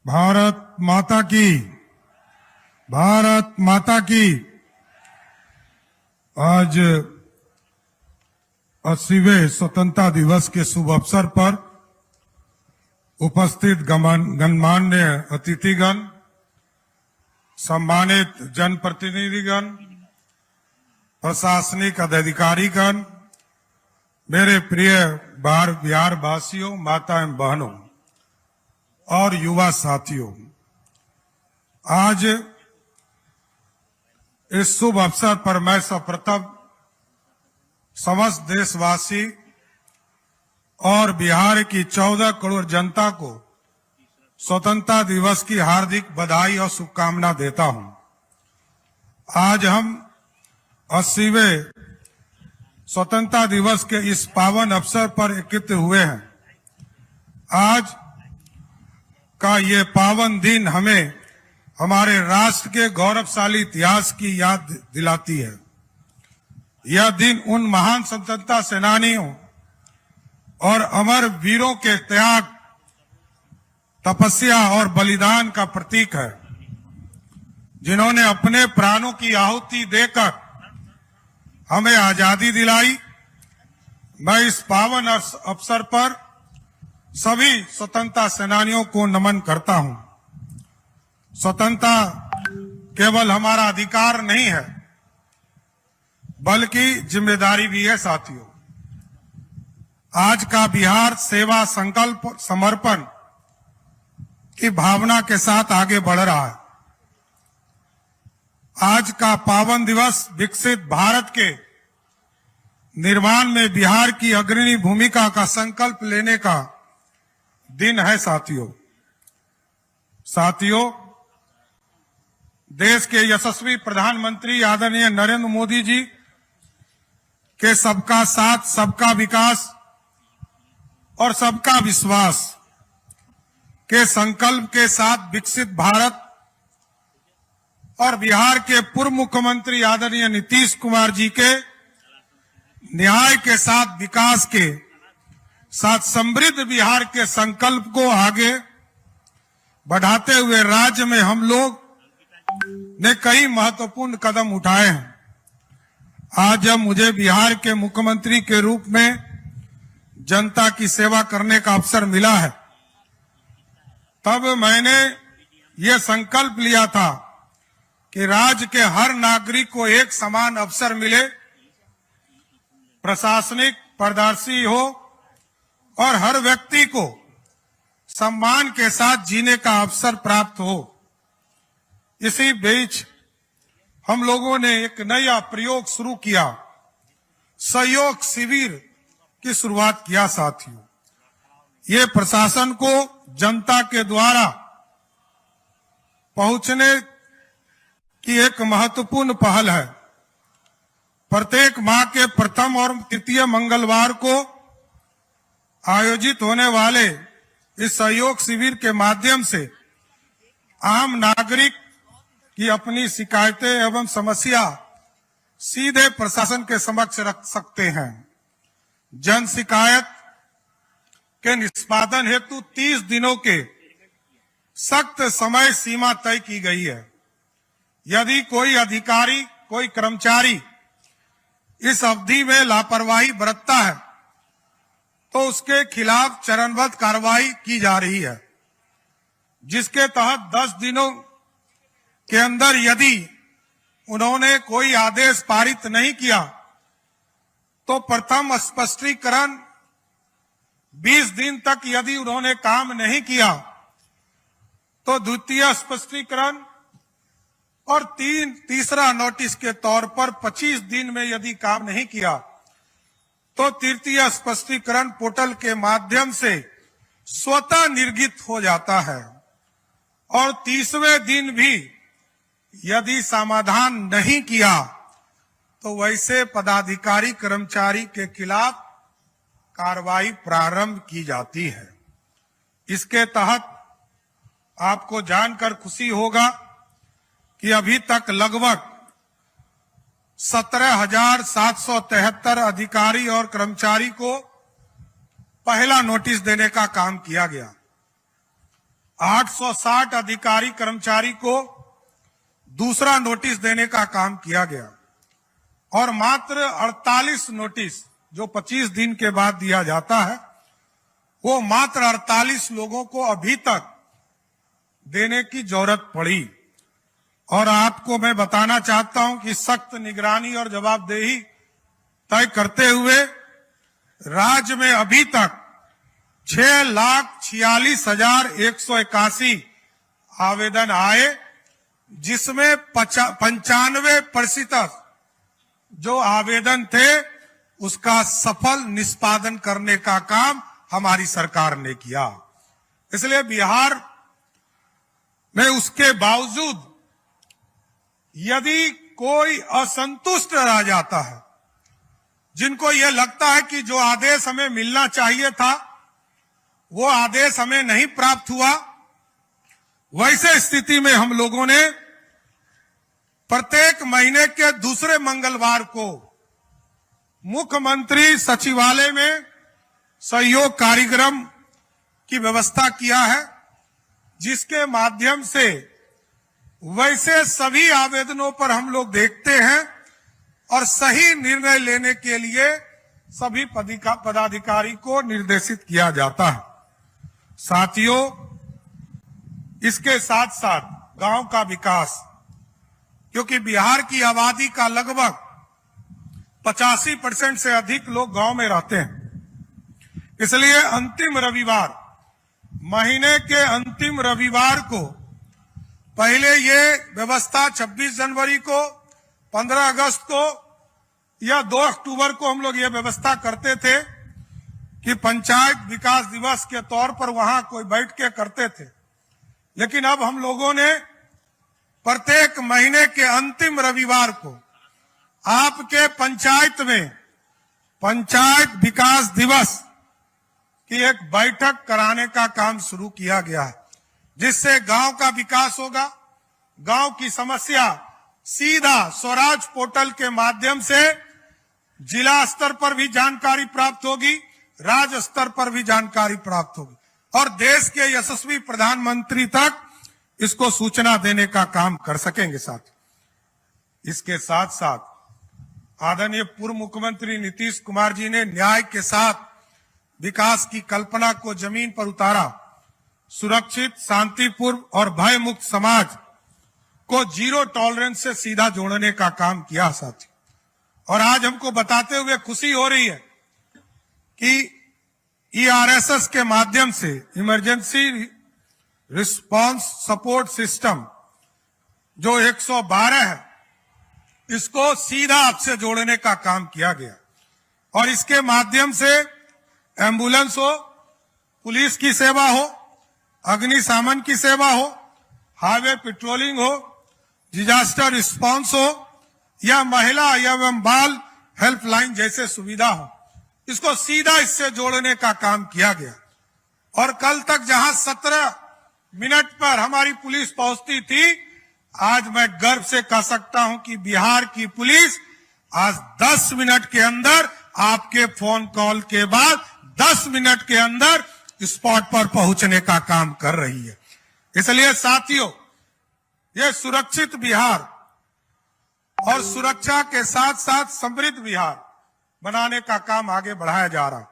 भारत माता की, भारत माता की। आज 80वें स्वतंत्रता दिवस के शुभ अवसर पर उपस्थित गणमान्य अतिथिगण, सम्मानित जनप्रतिनिधिगण, प्रशासनिक अधिकारीगण, मेरे प्रिय बिहार वासियों, माता एवं बहनों और युवा साथियों, आज इस शुभ अवसर पर मैं सर्वप्रथम समस्त देशवासी और बिहार की 14 करोड़ जनता को स्वतंत्रता दिवस की हार्दिक बधाई और शुभकामना देता हूं। आज हम 80वें स्वतंत्रता दिवस के इस पावन अवसर पर एकत्रित हुए हैं। आज का ये पावन दिन हमें हमारे राष्ट्र के गौरवशाली इतिहास की याद दिलाती है। यह दिन उन महान स्वतंत्रता सेनानियों और अमर वीरों के त्याग, तपस्या और बलिदान का प्रतीक है, जिन्होंने अपने प्राणों की आहुति देकर हमें आजादी दिलाई। मैं इस पावन अवसर पर सभी स्वतंत्रता सेनानियों को नमन करता हूं। स्वतंत्रता केवल हमारा अधिकार नहीं है, बल्कि जिम्मेदारी भी है। साथियों, आज का बिहार सेवा, संकल्प, समर्पण की भावना के साथ आगे बढ़ रहा है। आज का पावन दिवस विकसित भारत के निर्माण में बिहार की अग्रणी भूमिका का संकल्प लेने का दिन है। साथियों, देश के यशस्वी प्रधानमंत्री आदरणीय नरेंद्र मोदी जी के सबका साथ, सबका विकास और सबका विश्वास के संकल्प के साथ विकसित भारत और बिहार के पूर्व मुख्यमंत्री आदरणीय नीतीश कुमार जी के न्याय के साथ, विकास के साथ समृद्ध बिहार के संकल्प को आगे बढ़ाते हुए राज्य में हम लोग ने कई महत्वपूर्ण कदम उठाए हैं। आज जब मुझे बिहार के मुख्यमंत्री के रूप में जनता की सेवा करने का अवसर मिला है, तब मैंने ये संकल्प लिया था कि राज्य के हर नागरिक को एक समान अवसर मिले, प्रशासनिक पारदर्शी हो और हर व्यक्ति को सम्मान के साथ जीने का अवसर प्राप्त हो। इसी बीच हम लोगों ने एक नया प्रयोग शुरू किया, सहयोग शिविर की शुरुआत किया। साथियों, ये प्रशासन को जनता के द्वारा पहुंचने की एक महत्वपूर्ण पहल है। प्रत्येक माह के प्रथम और तृतीय मंगलवार को आयोजित होने वाले इस सहयोग शिविर के माध्यम से आम नागरिक की अपनी शिकायतें एवं समस्या सीधे प्रशासन के समक्ष रख सकते हैं। जन शिकायत के निष्पादन हेतु 30 दिनों के सख्त समय सीमा तय की गई है। यदि कोई अधिकारी, कोई कर्मचारी इस अवधि में लापरवाही बरतता है, तो उसके खिलाफ चरणबद्ध कार्रवाई की जा रही है, जिसके तहत 10 दिनों के अंदर यदि उन्होंने कोई आदेश पारित नहीं किया, तो प्रथम स्पष्टीकरण 20 दिन तक यदि उन्होंने काम नहीं किया, तो द्वितीय स्पष्टीकरण और तीसरा नोटिस के तौर पर 25 दिन में यदि काम नहीं किया, तो तृतीय स्पष्टीकरण पोर्टल के माध्यम से स्वतः निर्गत हो जाता है। और 30वें दिन भी यदि समाधान नहीं किया, तो वैसे पदाधिकारी, कर्मचारी के खिलाफ कार्रवाई प्रारंभ की जाती है। इसके तहत आपको जानकर खुशी होगा कि अभी तक लगभग 17,773 अधिकारी और कर्मचारी को पहला नोटिस देने का काम किया गया। 860 अधिकारी कर्मचारी को दूसरा नोटिस देने का काम किया गया और मात्र 48 नोटिस जो 25 दिन के बाद दिया जाता है वो मात्र 48 लोगों को अभी तक देने की जरूरत पड़ी। और आपको मैं बताना चाहता हूं कि सख्त निगरानी और जवाबदेही तय करते हुए राज्य में अभी तक 6,46,181 आवेदन आए, जिसमें 95% जो आवेदन थे उसका सफल निष्पादन करने का काम हमारी सरकार ने किया। इसलिए बिहार में उसके बावजूद यदि कोई असंतुष्ट रह जाता है, जिनको यह लगता है कि जो आदेश हमें मिलना चाहिए था वो आदेश हमें नहीं प्राप्त हुआ, वैसे स्थिति में हम लोगों ने प्रत्येक महीने के दूसरे मंगलवार को मुख्यमंत्री सचिवालय में सहयोग कार्यक्रम की व्यवस्था किया है, जिसके माध्यम से वैसे सभी आवेदनों पर हम लोग देखते हैं और सही निर्णय लेने के लिए सभी पदाधिकारी को निर्देशित किया जाता है। साथियों, इसके साथ साथ गांव का विकास, क्योंकि बिहार की आबादी का लगभग 85% से अधिक लोग गांव में रहते हैं, इसलिए अंतिम रविवार, महीने के अंतिम रविवार को पहले ये व्यवस्था 26 जनवरी को, 15 अगस्त को या 2 अक्टूबर को हम लोग ये व्यवस्था करते थे कि पंचायत विकास दिवस के तौर पर वहां कोई बैठ के करते थे। लेकिन अब हम लोगों ने प्रत्येक महीने के अंतिम रविवार को आपके पंचायत में पंचायत विकास दिवस की एक बैठक कराने का काम शुरू किया गया है, जिससे गांव का विकास होगा। गांव की समस्या सीधा स्वराज पोर्टल के माध्यम से जिला स्तर पर भी जानकारी प्राप्त होगी, राज्य स्तर पर भी जानकारी प्राप्त होगी और देश के यशस्वी प्रधानमंत्री तक इसको सूचना देने का काम कर सकेंगे। साथ इसके साथ साथ आदरणीय पूर्व मुख्यमंत्री नीतीश कुमार जी ने न्याय के साथ विकास की कल्पना को जमीन पर उतारा। सुरक्षित, शांतिपूर्ण और भय मुक्त समाज को जीरो टॉलरेंस से सीधा जोड़ने का काम किया साथी। और आज हमको बताते हुए खुशी हो रही है कि ERSS के माध्यम से, इमरजेंसी रिस्पांस सपोर्ट सिस्टम जो 112 है, इसको सीधा आपसे जोड़ने का काम किया गया और इसके माध्यम से एम्बुलेंस हो, पुलिस की सेवा हो, अग्निशमन की सेवा हो, हाईवे पेट्रोलिंग हो, डिजास्टर रिस्पांस हो या महिला एवं बाल हेल्पलाइन जैसे सुविधा हो, इसको सीधा इससे जोड़ने का काम किया गया। और कल तक जहां 17 मिनट पर हमारी पुलिस पहुंचती थी, आज मैं गर्व से कह सकता हूं कि बिहार की पुलिस आज 10 मिनट के अंदर, आपके फोन कॉल के बाद 10 मिनट के अंदर स्पॉट पर पहुंचने का काम कर रही है। इसलिए साथियों, ये सुरक्षित बिहार और सुरक्षा के साथ साथ समृद्ध बिहार बनाने का काम आगे बढ़ाया जा रहा है।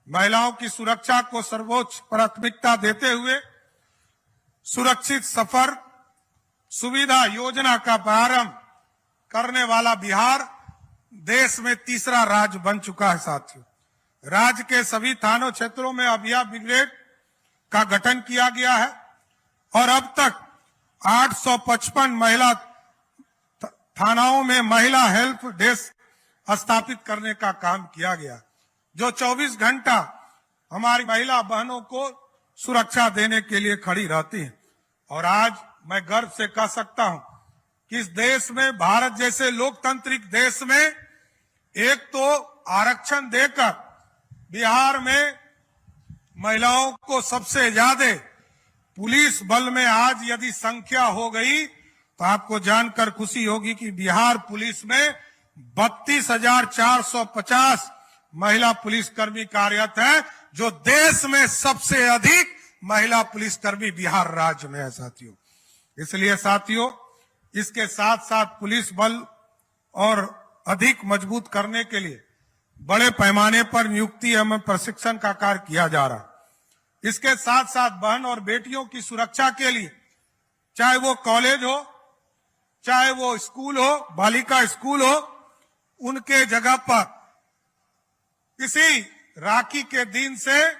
महिलाओं की सुरक्षा को सर्वोच्च प्राथमिकता देते हुए सुरक्षित सफर सुविधा योजना का प्रारंभ करने वाला बिहार देश में तीसरा राज्य बन चुका है। साथियों, राज्य के सभी थानों क्षेत्रों में अभिया ब्रिगेड का गठन किया गया है और अब तक 855 महिला थानाओं में महिला हेल्प डेस्क स्थापित करने का काम किया गया, जो 24 घंटा हमारी महिला बहनों को सुरक्षा देने के लिए खड़ी रहती है। और आज मैं गर्व से कह सकता हूं कि इस देश में, भारत जैसे लोकतांत्रिक देश में, एक तो आरक्षण देकर बिहार में महिलाओं को सबसे ज्यादा पुलिस बल में आज यदि संख्या हो गई तो आपको जानकर खुशी होगी कि बिहार पुलिस में 32,450 महिला पुलिसकर्मी कार्यरत हैं, जो देश में सबसे अधिक महिला पुलिसकर्मी बिहार राज्य में है साथियों। इसलिए साथियों, इसके साथ साथ पुलिस बल और अधिक मजबूत करने के लिए बड़े पैमाने पर नियुक्ति एवं प्रशिक्षण का कार्य किया जा रहा है। इसके साथ साथ बहन और बेटियों की सुरक्षा के लिए चाहे वो कॉलेज हो, चाहे वो स्कूल हो, बालिका स्कूल हो, उनके जगह पर इसी राखी के दिन से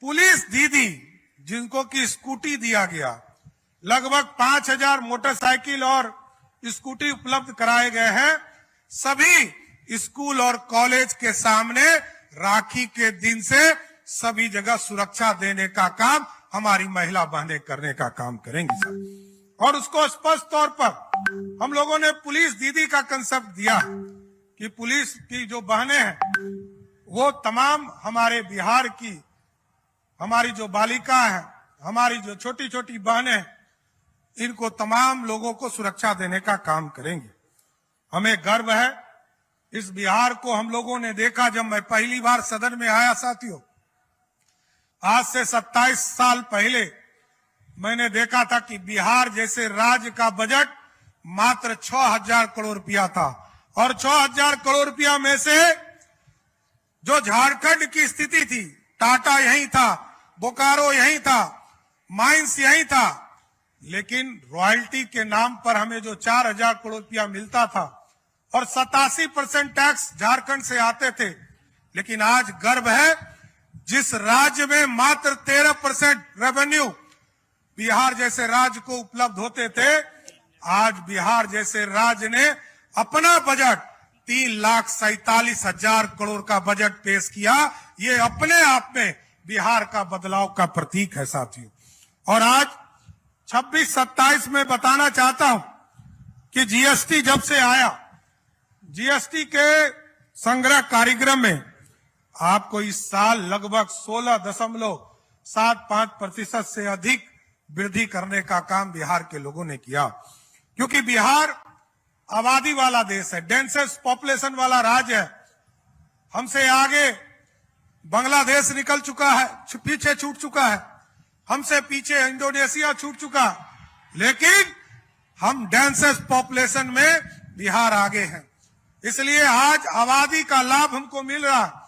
पुलिस दीदी जिनको की स्कूटी दिया गया, लगभग 5000 मोटरसाइकिल और स्कूटी उपलब्ध कराए गए हैं। सभी स्कूल और कॉलेज के सामने राखी के दिन से सभी जगह सुरक्षा देने का काम हमारी महिला बहनें करने का काम करेंगी सर। और उसको स्पष्ट तौर पर हम लोगों ने पुलिस दीदी का कंसेप्ट दिया कि पुलिस की जो बहनें हैं वो तमाम हमारे बिहार की, हमारी जो बालिका है, हमारी जो छोटी छोटी बहनें हैं, इनको तमाम लोगों को सुरक्षा देने का काम करेंगे। हमें गर्व है इस बिहार को। हम लोगों ने देखा जब मैं पहली बार सदन में आया साथियों, आज से 27 साल पहले मैंने देखा था कि बिहार जैसे राज्य का बजट मात्र 6000 करोड़ रुपया था, और 6000 करोड़ रुपया में से जो झारखंड की स्थिति थी, टाटा यहीं था, बोकारो यहीं था, माइंस यहीं था, लेकिन रॉयल्टी के नाम पर हमें जो 4000 करोड़ रुपया मिलता था और 87% टैक्स झारखंड से आते थे। लेकिन आज गर्व है, जिस राज्य में मात्र 13% रेवेन्यू बिहार जैसे राज्य को उपलब्ध होते थे, आज बिहार जैसे राज्य ने अपना बजट 3,47,000 करोड़ का बजट पेश किया। ये अपने आप में बिहार का बदलाव का प्रतीक है साथियों। और आज 26-27 में बताना चाहता हूं कि जीएसटी जब से आया, जीएसटी के संग्रह कार्यक्रम में आपको इस साल लगभग 16.75% से अधिक वृद्धि करने का काम बिहार के लोगों ने किया, क्योंकि बिहार आबादी वाला देश है, डेंसेस्ट पॉपुलेशन वाला राज्य है। हमसे आगे बांग्लादेश निकल चुका है, पीछे छूट चुका है, हमसे पीछे इंडोनेशिया छूट चुका, लेकिन हम डेंसेस्ट पॉपुलेशन में बिहार आगे हैं। इसलिए आज आबादी का लाभ हमको मिल रहा है।